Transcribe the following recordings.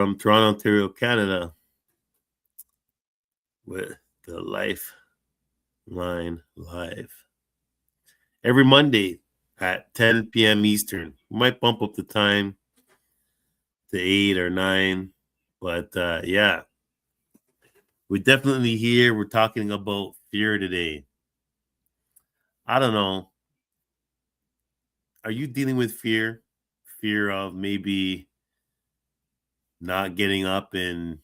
from Toronto, Ontario, Canada, with the Lifeline Live. Every Monday at 10 p.m. Eastern. We might bump up the time to 8 or 9. But yeah, we're definitely here. We're talking about fear today. I don't know. Are you dealing with fear? Fear of maybe not getting up and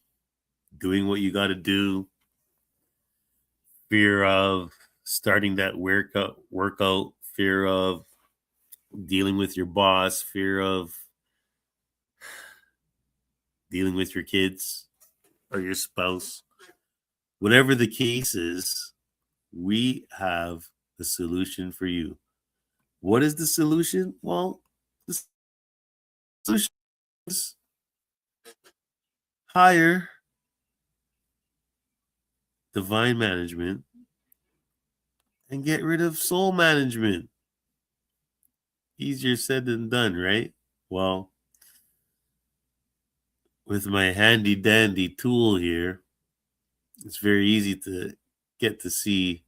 doing what you got to do? Fear of starting that workout, fear of dealing with your boss, fear of dealing with your kids or your spouse. Whatever the case is, we have the solution for you. What is the solution? Well, the solution is hire divine management and get rid of soul management. Easier said than done, right? Well, with my handy dandy tool here, it's very easy to get to see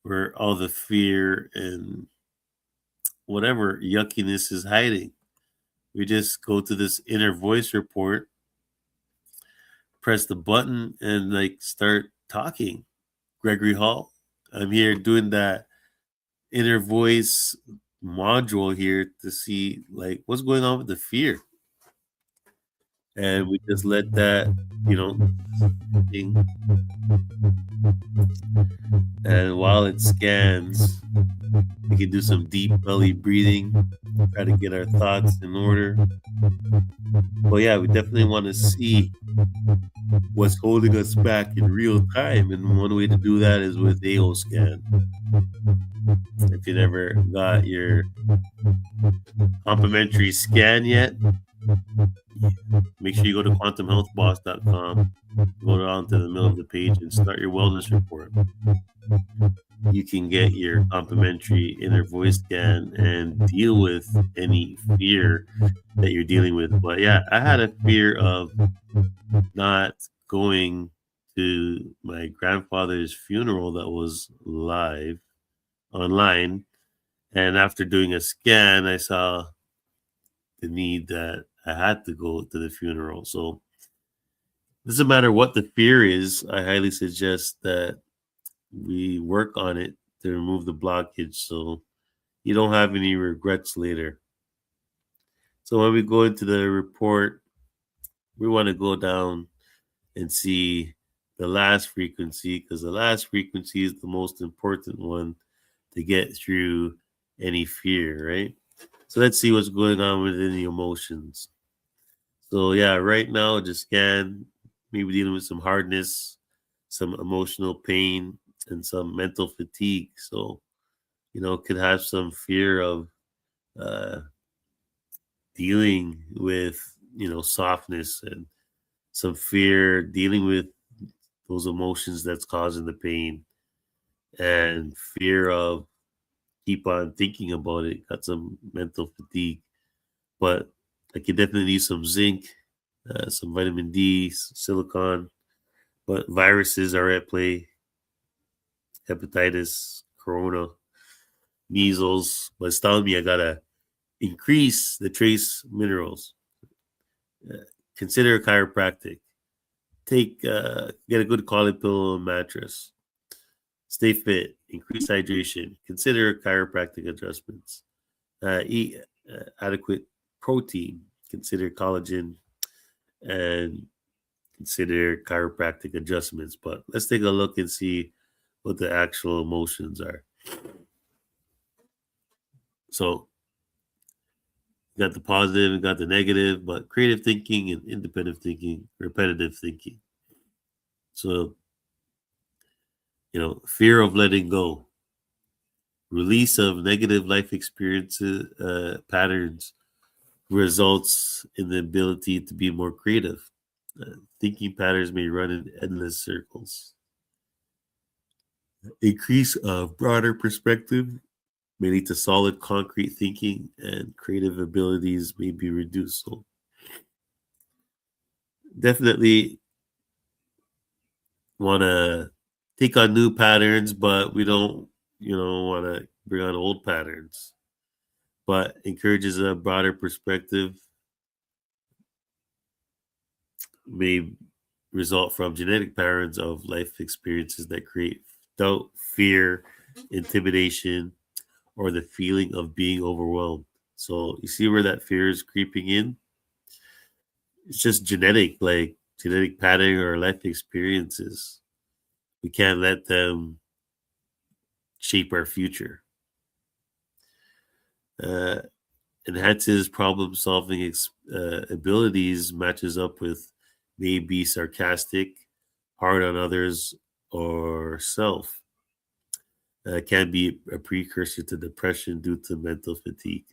where all the fear and whatever yuckiness is hiding. We just go to this inner voice report, press the button, and like start talking. Gregory Hall, I'm here doing that inner voice module here to see like what's going on with the fear. And we just let that, thing. And while it scans, we can do some deep belly breathing, try to get our thoughts in order. But yeah, we definitely want to see what's holding us back in real time. And one way to do that is with AO scan. If you never got your complimentary scan yet, make sure you go to quantumhealthboss.com, go down to the middle of the page and start your wellness report. You can get your complimentary inner voice scan and deal with any fear that you're dealing with. But yeah, I had a fear of not going to my grandfather's funeral that was live online. And after doing a scan, I saw the need that I had to go to the funeral. So it doesn't matter what the fear is, I highly suggest that we work on it to remove the blockage so you don't have any regrets later. So when we go into the report, we want to go down and see the last frequency, because the last frequency is the most important one to get through any fear, right? So let's see what's going on within the emotions. So yeah, right now just scan, maybe dealing with some hardness, some emotional pain, and some mental fatigue. So, could have some fear of uh, dealing with, softness, and some fear dealing with those emotions that's causing the pain, and fear of keep on thinking about it. Got some mental fatigue, but I could definitely use some zinc, some vitamin D, silicon, but viruses are at play. Hepatitis, corona, measles, but it's telling me I gotta increase the trace minerals. Uh, Consider a chiropractic. Get a good quality pillow and mattress. Stay fit. Increase hydration. Consider chiropractic adjustments. Eat adequate protein. Consider collagen, and consider chiropractic adjustments. But let's take a look and see what the actual emotions are. So you got the positive and got the negative, but creative thinking and independent thinking, repetitive thinking. So, fear of letting go, release of negative life experiences, patterns results in the ability to be more creative. Thinking patterns may run in endless circles. Increase of broader perspective may lead to solid, concrete thinking, and creative abilities may be reduced. So definitely want to take on new patterns, but we don't, want to bring on old patterns. But encourages a broader perspective, may result from genetic patterns of life experiences that create doubt, fear, intimidation, or the feeling of being overwhelmed. So you see where that fear is creeping in? It's just genetic pattern or life experiences. We can't let them shape our future. Enhances problem solving abilities, matches up with maybe sarcastic, hard on others, or self. Can be a precursor to depression due to mental fatigue.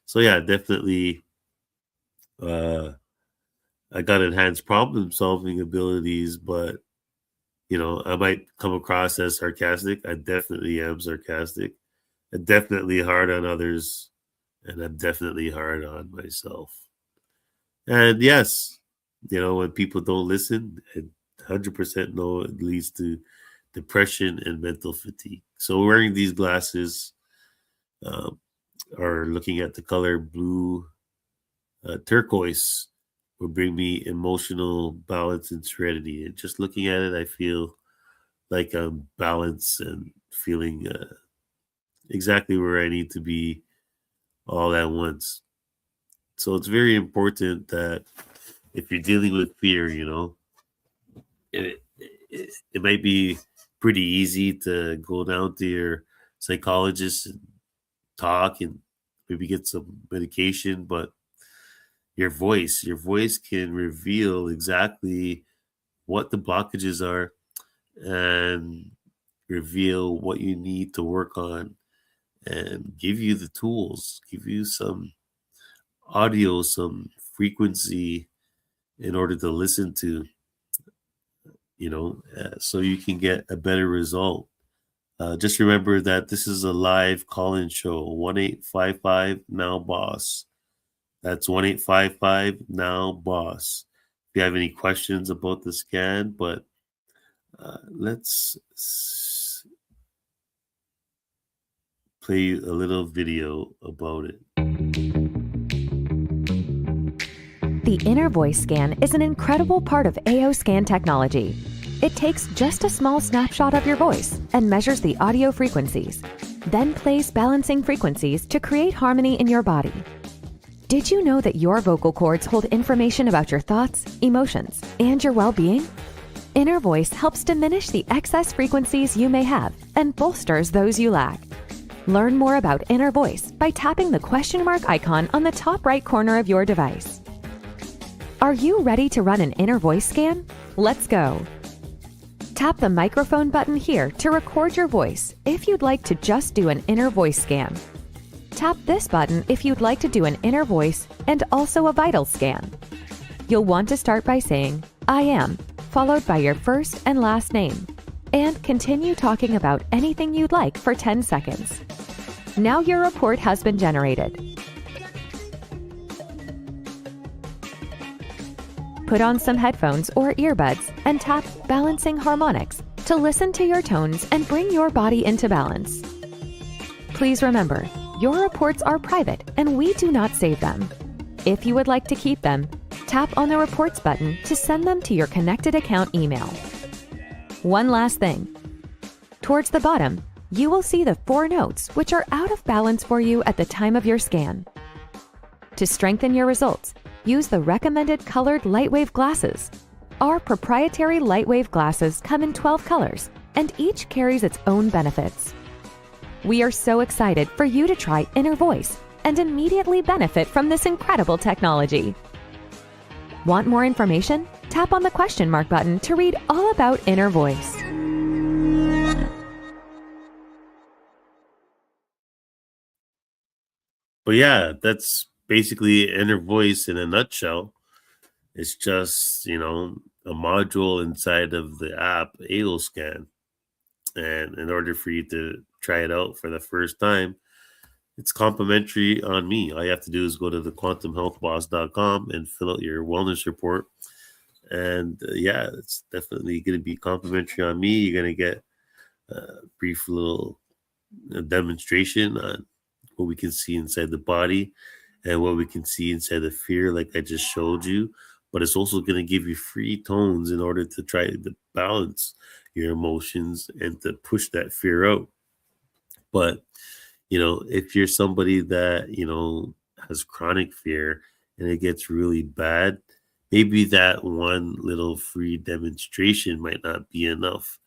So, yeah, definitely. I got enhanced problem solving abilities, but I might come across as sarcastic. I definitely am sarcastic. I'm definitely hard on others, and I'm definitely hard on myself. And yes, when people don't listen, I 100% know it leads to depression and mental fatigue. So wearing these glasses or looking at the color blue turquoise will bring me emotional balance and serenity. And just looking at it, I feel like I'm balanced and feeling exactly where I need to be all at once. So it's very important that if you're dealing with fear, it might be pretty easy to go down to your psychologist and talk and maybe get some medication, but your voice can reveal exactly what the blockages are and reveal what you need to work on and give you the tools, give you some audio, some frequency in order to listen to, so you can get a better result. Just remember that this is a live call-in show, 1-855-NOW-BOSS. That's 1-855-NOW-BOSS. If you have any questions about the scan, but let's play a little video about it. The Inner Voice Scan is an incredible part of AO Scan technology. It takes just a small snapshot of your voice and measures the audio frequencies, then plays balancing frequencies to create harmony in your body. Did you know that your vocal cords hold information about your thoughts, emotions, and your well-being? Inner Voice helps diminish the excess frequencies you may have and bolsters those you lack. Learn more about Inner Voice by tapping the question mark icon on the top right corner of your device. Are you ready to run an Inner Voice scan? Let's go. Tap the microphone button here to record your voice if you'd like to just do an Inner Voice scan. Tap this button if you'd like to do an Inner Voice and also a vital scan. You'll want to start by saying, "I am," followed by your first and last name, and continue talking about anything you'd like for 10 seconds. Now your report has been generated. Put on some headphones or earbuds and tap Balancing Harmonics to listen to your tones and bring your body into balance. Please remember, your reports are private and we do not save them. If you would like to keep them, tap on the Reports button to send them to your connected account email. One last thing. Towards the bottom, you will see the 4 notes which are out of balance for you at the time of your scan. To strengthen your results, use the recommended colored Lightwave glasses. Our proprietary Lightwave glasses come in 12 colors, and each carries its own benefits. We are so excited for you to try Inner Voice and immediately benefit from this incredible technology. Want more information? Tap on the question mark button to read all about Inner Voice. But yeah, that's basically Inner Voice in a nutshell. It's just, a module inside of the app, AO Scan. And in order for you to try it out for the first time, it's complimentary on me. All you have to do is go to thequantumhealthboss.com and fill out your wellness report. And yeah, it's definitely going to be complimentary on me. You're going to get a brief little demonstration on what we can see inside the body and what we can see inside the fear, like I just showed you. But it's also going to give you free tones in order to try to balance your emotions and to push that fear out. But, if you're somebody that, has chronic fear and it gets really bad, maybe that one little free demonstration might not be enough.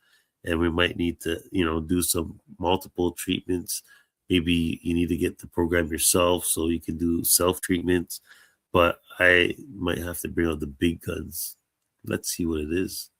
And we might need to, do some multiple treatments. Maybe you need to get the program yourself so you can do self-treatments. But I might have to bring out the big guns. Let's see what it is.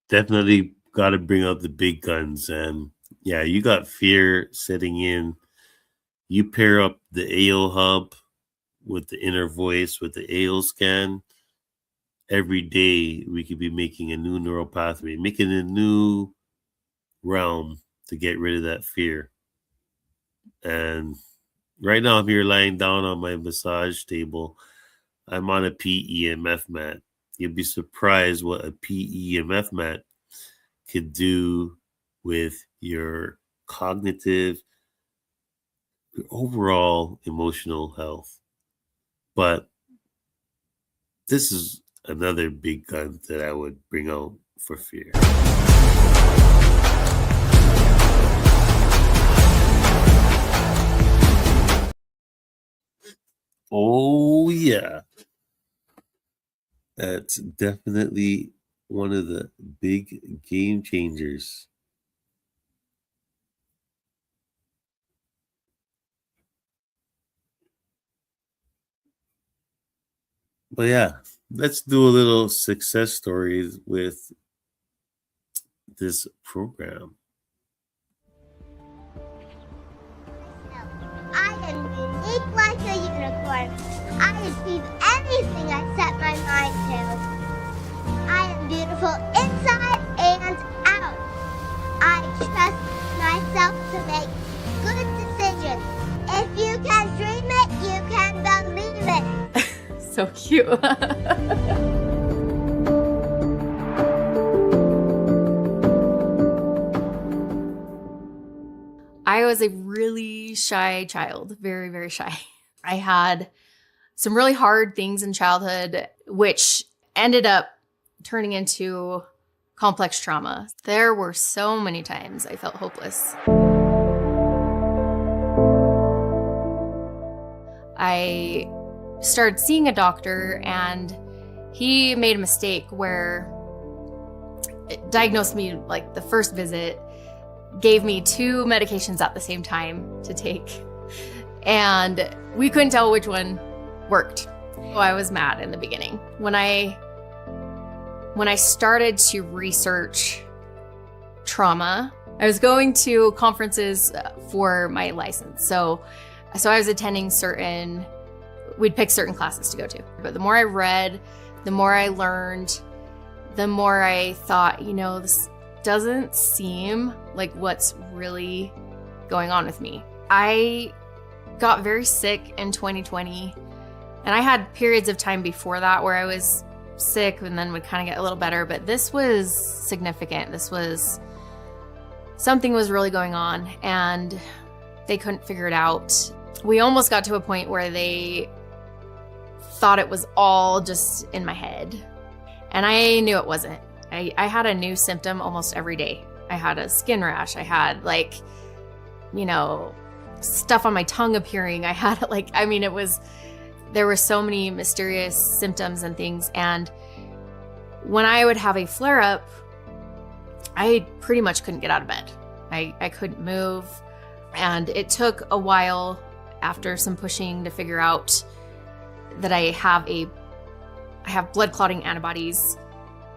Definitely got to bring out the big guns. And yeah, you got fear setting in. You pair up the AO hub with the inner voice, with the AO scan. Every day we could be making a new neural pathway, making a new realm to get rid of that fear. And right now I'm here lying down on my massage table. I'm on a PEMF mat. You'll be surprised what a PEMF mat could do with your cognitive, your overall emotional health. But this is another big gun that I would bring out for fear. Oh, yeah. That's definitely one of the big game changers. But yeah, let's do a little success stories with this program. I am unique like a unicorn. I achieve anything I set my mind to. I am beautiful inside and out. I trust myself to make good decisions. If you can dream it, you can believe it. So cute. I was a really shy child, very, very shy. I had some really hard things in childhood, which ended up turning into complex trauma. There were so many times I felt hopeless. I started seeing a doctor and he made a mistake where it diagnosed me like the first visit, gave me 2 medications at the same time to take, and we couldn't tell which one worked. So I was mad in the beginning. When I started to research trauma, I was going to conferences for my license. So I was attending we'd pick certain classes to go to. But the more I read, the more I learned, the more I thought, this doesn't seem like what's really going on with me. I got very sick in 2020, and I had periods of time before that where I was sick and then would kind of get a little better, but this was significant. Something was really going on and they couldn't figure it out. We almost got to a point where they thought it was all just in my head, and I knew it wasn't. I had a new symptom almost every day. I had a skin rash. I had stuff on my tongue appearing. I had there were so many mysterious symptoms and things. And when I would have a flare up, I pretty much couldn't get out of bed. I couldn't move. And it took a while after some pushing to figure out that I have blood clotting antibodies.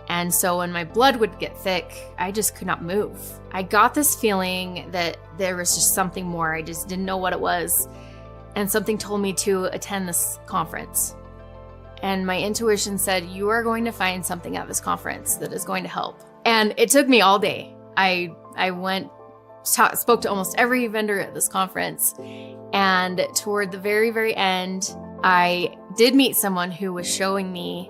And so when my blood would get thick, I just could not move. I got this feeling that there was just something more. I just didn't know what it was. And something told me to attend this conference. And my intuition said, you are going to find something at this conference that is going to help. And it took me all day. I spoke to almost every vendor at this conference. And toward the very, very end, I did meet someone who was showing me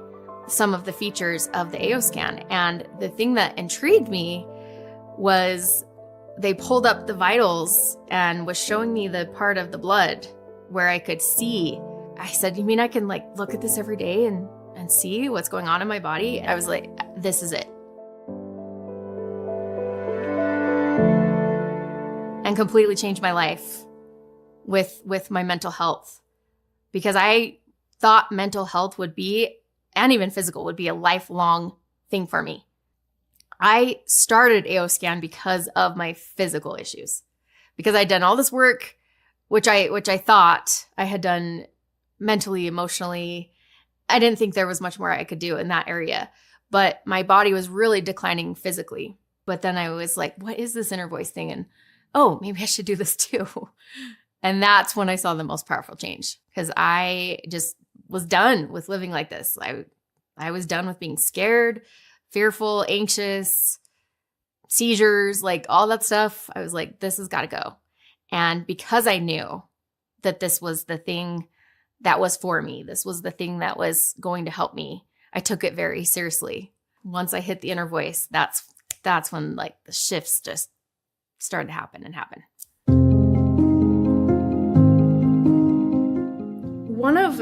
some of the features of the AO scan. And the thing that intrigued me was they pulled up the vitals and was showing me the part of the blood where I could see. I said, you mean I can look at this every day and see what's going on in my body? I was like, this is it. And completely changed my life with my mental health, because I thought mental health would be, and even physical, would be a lifelong thing for me. I started AO Scan because of my physical issues, because I'd done all this work, which I thought I had done mentally, emotionally. I didn't think there was much more I could do in that area, but my body was really declining physically. But then I was like, what is this inner voice thing? And oh, maybe I should do this too. And that's when I saw the most powerful change, because I just was done with living like this. I was done with being scared, fearful, anxious, seizures, all that stuff. I was like, this has got to go. And because I knew that this was the thing that was for me, this was the thing that was going to help me, I took it very seriously. Once I hit the inner voice, that's when the shifts just started to happen. One of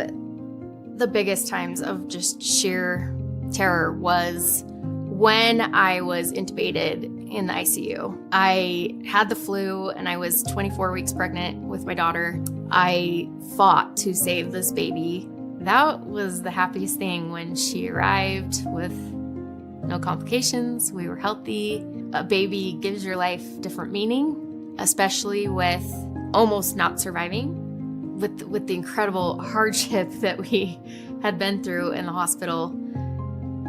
the biggest times of just sheer terror was when I was intubated in the ICU. I had the flu and I was 24 weeks pregnant with my daughter. I fought to save this baby. That was the happiest thing when she arrived with no complications. We were healthy. A baby gives your life different meaning, especially with almost not surviving. With the incredible hardship that we had been through in the hospital,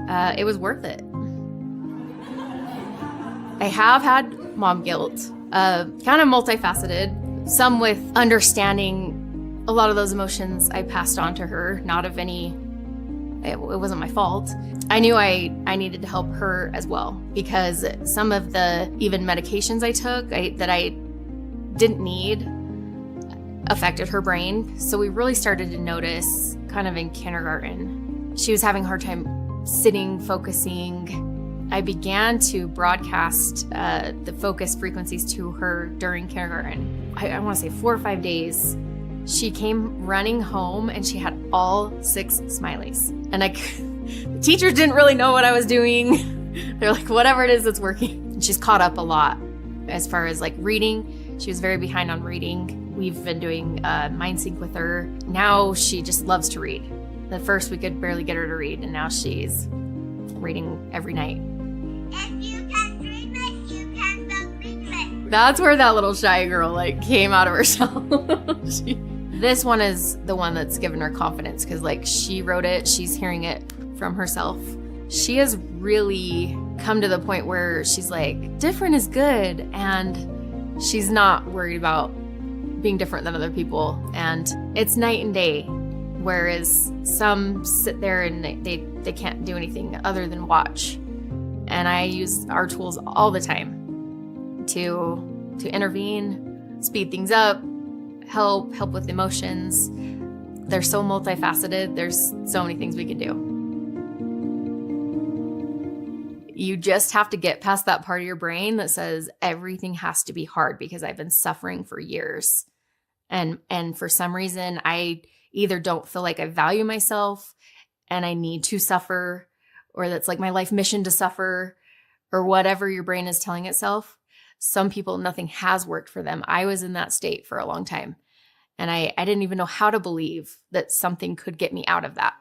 it was worth it. I have had mom guilt, kind of multifaceted, some with understanding a lot of those emotions I passed on to her, not of any, it wasn't my fault. I knew I needed to help her as well, because some of the even medications I took that I didn't need affected her brain. So we really started to notice kind of in kindergarten. She was having a hard time sitting, focusing. I began to broadcast the focus frequencies to her during kindergarten. I want to say 4 or 5 days. She came running home and she had all 6 smileys. And the teachers didn't really know what I was doing. They're like, whatever it is, it's working. And she's caught up a lot as far as reading. She was very behind on reading. We've been doing Mind Sync with her. Now she just loves to read. At first we could barely get her to read, and now she's reading every night. If you can dream it, you can believe it. That's where that little shy girl came out of herself. This one is the one that's given her confidence, because she wrote it, she's hearing it from herself. She has really come to the point where she's different is good, and she's not worried about being different than other people. And it's night and day, whereas some sit there and they can't do anything other than watch. And I use our tools all the time to intervene, speed things up, help with emotions. They're so multifaceted. There's so many things we can do. You just have to get past that part of your brain that says everything has to be hard, because I've been suffering for years. And for some reason, I either don't feel like I value myself and I need to suffer, or that's like my life mission to suffer, or whatever your brain is telling itself. Some people, nothing has worked for them. I was in that state for a long time. And I didn't even know how to believe that something could get me out of that.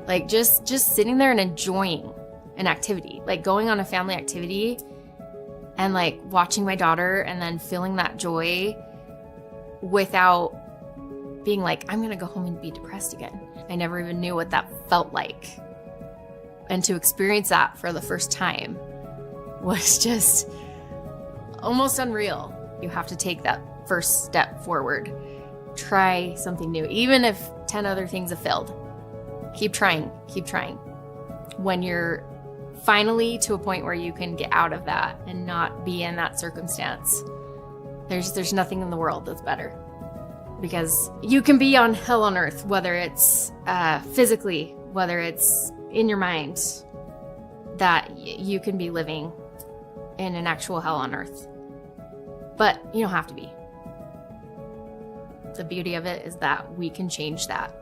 Like just sitting there and enjoying an activity, like going on a family activity and like watching my daughter and then feeling that joy without being like, I'm going to go home and be depressed again. I never even knew what that felt like. And to experience that for the first time was just almost unreal. You have to take that first step forward. Try something new. Even if 10 other things have failed, keep trying, keep trying. When you're finally to a point where you can get out of that and not be in that circumstance, there's nothing in the world that's better. Because you can be on hell on earth, whether it's physically, whether it's in your mind, that you can be living in an actual hell on earth. But you don't have to be. The beauty of it is that we can change that.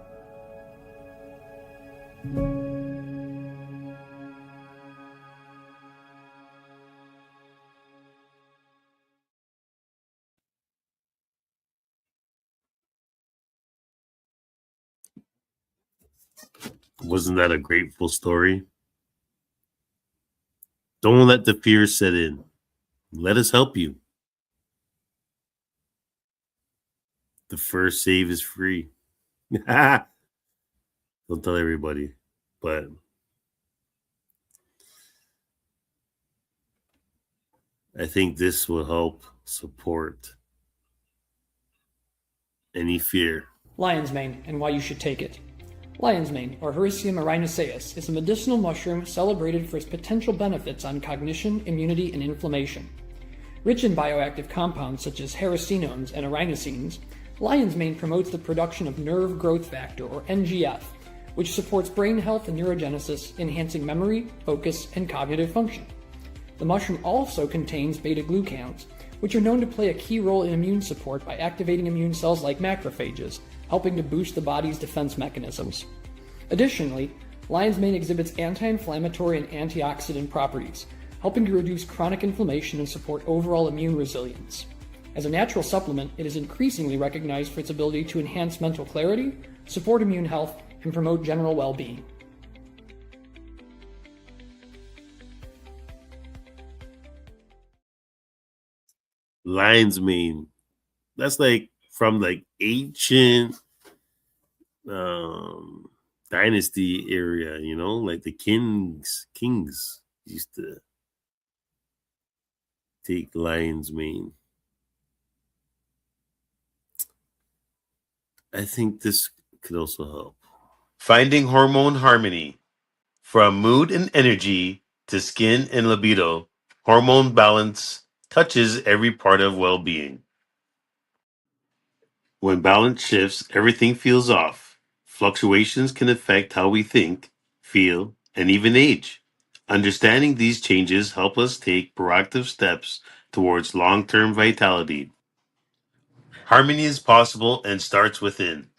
Wasn't that a grateful story? Don't let the fear set in. Let us help you. The first save is free. Don't tell everybody, but I think this will help support any fear. Lion's mane and why you should take it. Lion's mane, or Hericium erinaceus, is a medicinal mushroom celebrated for its potential benefits on cognition, immunity, and inflammation. Rich in bioactive compounds such as hericenones and erinacines, lion's mane promotes the production of nerve growth factor, or NGF, which supports brain health and neurogenesis, enhancing memory, focus, and cognitive function. The mushroom also contains beta-glucans, which are known to play a key role in immune support by activating immune cells like macrophages, helping to boost the body's defense mechanisms. Additionally, lion's mane exhibits anti-inflammatory and antioxidant properties, helping to reduce chronic inflammation and support overall immune resilience. As a natural supplement, it is increasingly recognized for its ability to enhance mental clarity, support immune health, and promote general well-being. Lion's mane. That's like from like ancient dynasty area, you know, like the kings used to take lion's mane. I think this could also help. Finding hormone harmony. From mood and energy to skin and libido, hormone balance touches every part of well-being. When balance shifts, everything feels off. Fluctuations can affect how we think, feel, and even age. Understanding these changes help us take proactive steps towards long-term vitality. Harmony is possible and starts within.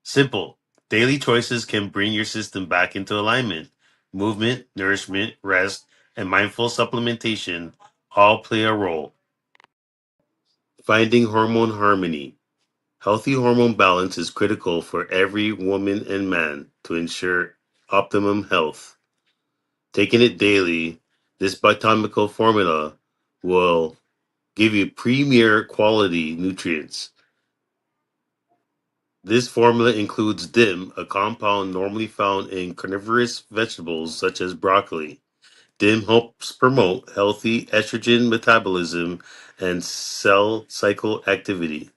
Simple. Daily choices can bring your system back into alignment. Movement, nourishment, rest, and mindful supplementation all play a role. Finding hormone harmony. Healthy hormone balance is critical for every woman and man to ensure optimum health. Taking it daily, this biochemical formula will give you premier quality nutrients. This formula includes DIM, a compound normally found in carnivorous vegetables such as broccoli. DIM helps promote healthy estrogen metabolism and cell cycle activity.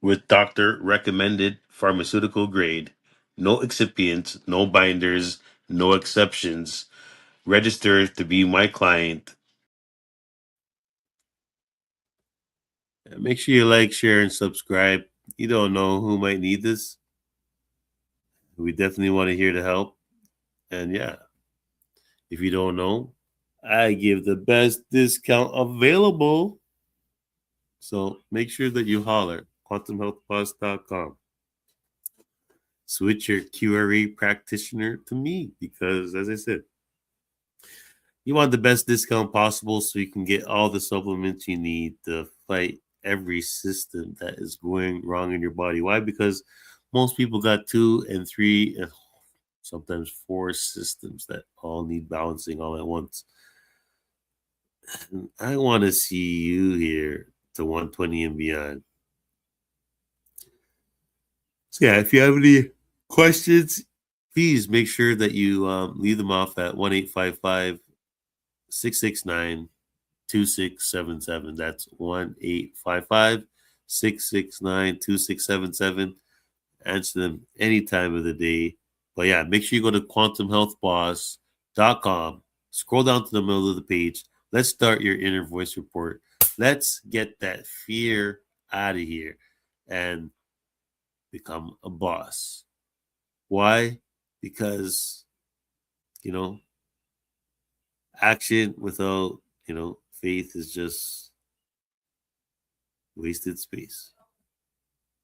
With doctor recommended pharmaceutical grade, no excipients, no binders, no exceptions. Register to be my client. Make sure you like, share, and subscribe. You don't know who might need this. We definitely want to hear the help. And yeah, if you don't know, I give the best discount available. So make sure that you holler. quantumhealthboss.com. Switch your QRA practitioner to me because, as I said, you want the best discount possible so you can get all the supplements you need to fight every system that is going wrong in your body. Why? Because most people got 2 and 3 and sometimes 4 systems that all need balancing all at once. And I want to see you here to 120 and beyond. So yeah, if you have any questions, please make sure that you leave them off at 1-855-669-2677. That's 1-855-669-2677. Answer them any time of the day. But yeah, make sure you go to quantumhealthboss.com. Scroll down to the middle of the page. Let's start your inner voice report. Let's get that fear out of here and become a boss. Why? Because, action without, faith is just wasted space.